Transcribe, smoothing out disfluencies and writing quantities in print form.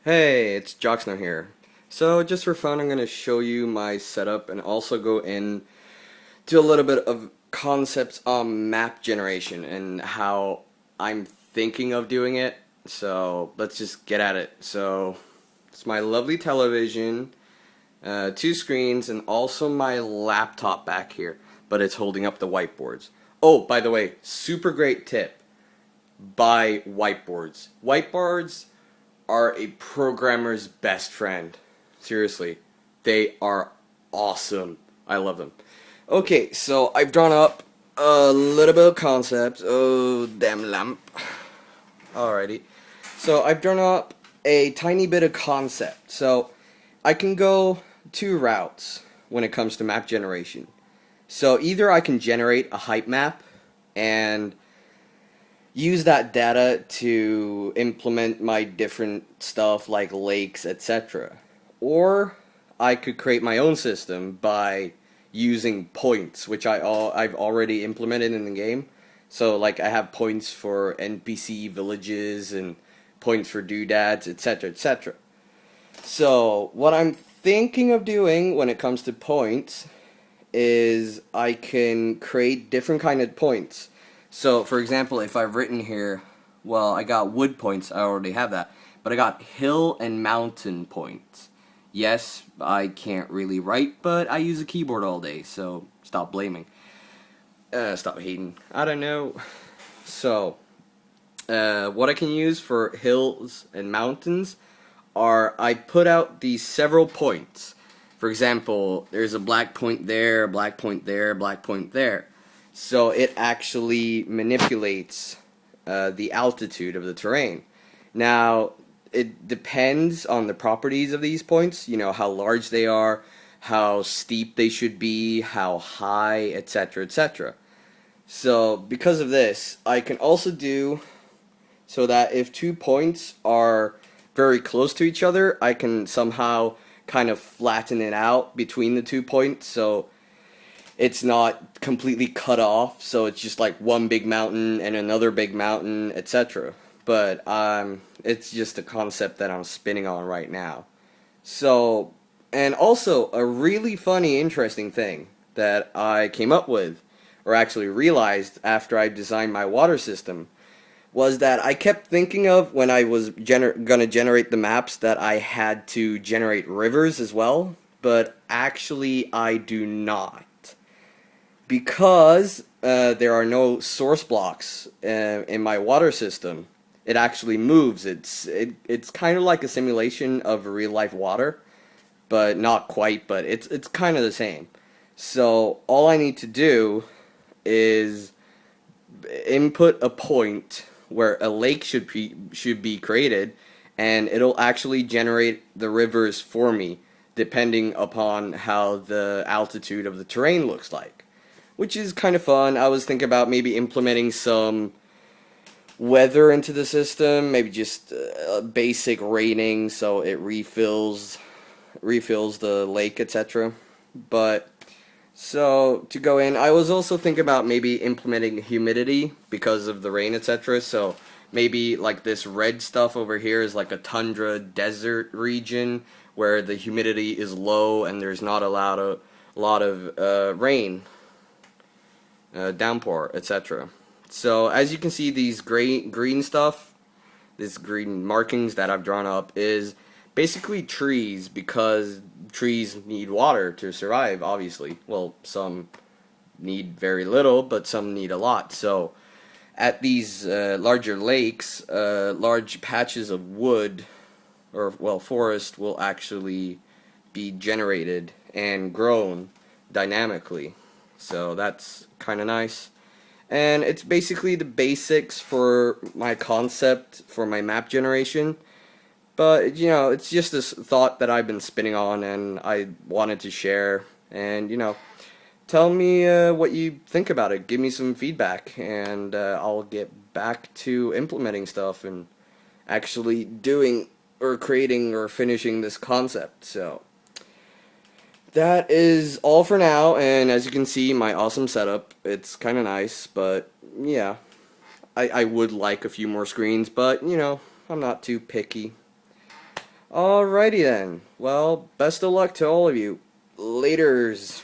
Hey, it's Joxner here. So just for fun, I'm going to show you my setup and also go in to a little bit of concepts on map generation and how I'm thinking of doing it. So let's just get at it. So it's my lovely television, two screens, and also my laptop back here, but it's holding up the whiteboards. Oh, by the way, super great tip. Buy whiteboards. Whiteboards are a programmer's best friend. Seriously, they are awesome. I love them. Okay, so I've drawn up a little bit of concept. Oh, damn lamp. Alrighty. So I've drawn up a tiny bit of concept. So I can go two routes when it comes to map generation. So either I can generate a height map and use that data to implement my different stuff like lakes, etc. Or I could create my own system by using points, which I've already implemented in the game. So like I have points for NPC villages and points for doodads, etc., etc. So what I'm thinking of doing when it comes to points is I can create different kind of points. So, for example, if I've written here, well, I got wood points, I already have that, but I got hill and mountain points. Yes, I can't really write, but I use a keyboard all day, so stop blaming. Stop hating. I don't know. So, what I can use for hills and mountains are I put out these several points. For example, there's a black point there, a black point there, a black point there. So it actually manipulates the altitude of the terrain. Now, it depends on the properties of these points, you know, how large they are, how steep they should be, how high, etc., etc. So, because of this, I can also do so that if two points are very close to each other, I can somehow kind of flatten it out between the 2 points so it's not completely cut off, so it's just like one big mountain and another big mountain, etc. But it's just a concept that I'm spinning on right now. So, and also a really funny, interesting thing that I came up with, or actually realized after I designed my water system, was that I kept thinking of when I was gonna generate the maps that I had to generate rivers as well, but actually I do not because there are no source blocks in my water system. It actually moves. It's kind of like a simulation of real life water, but not quite. But it's kind of the same. So all I need to do is input a point where a lake should be created, and it'll actually generate the rivers for me, depending upon how the altitude of the terrain looks like, which is kind of fun. I was thinking about maybe implementing some weather into the system, maybe just basic raining so it refills the lake, etc. But so to go in, I was also thinking about maybe implementing humidity because of the rain, etc. So maybe like this red stuff over here is like a tundra desert region where the humidity is low and there's not a lot of rain, downpour, etc. So as you can see, these green stuff, these green markings that I've drawn up is basically trees because trees need water to survive, obviously. Well, some need very little, but some need a lot. So at these larger lakes, large patches of wood or well forest will actually be generated and grown dynamically. So that's kind of nice. And it's basically the basics for my concept for my map generation. But, you know, it's just this thought that I've been spinning on and I wanted to share. And, you know, tell me what you think about it. Give me some feedback and I'll get back to implementing stuff and actually doing or creating or finishing this concept. So, that is all for now, and as you can see, my awesome setup, it's kind of nice, but yeah, I would like a few more screens, but you know, I'm not too picky. Alrighty then. Well, best of luck to all of you. Laters.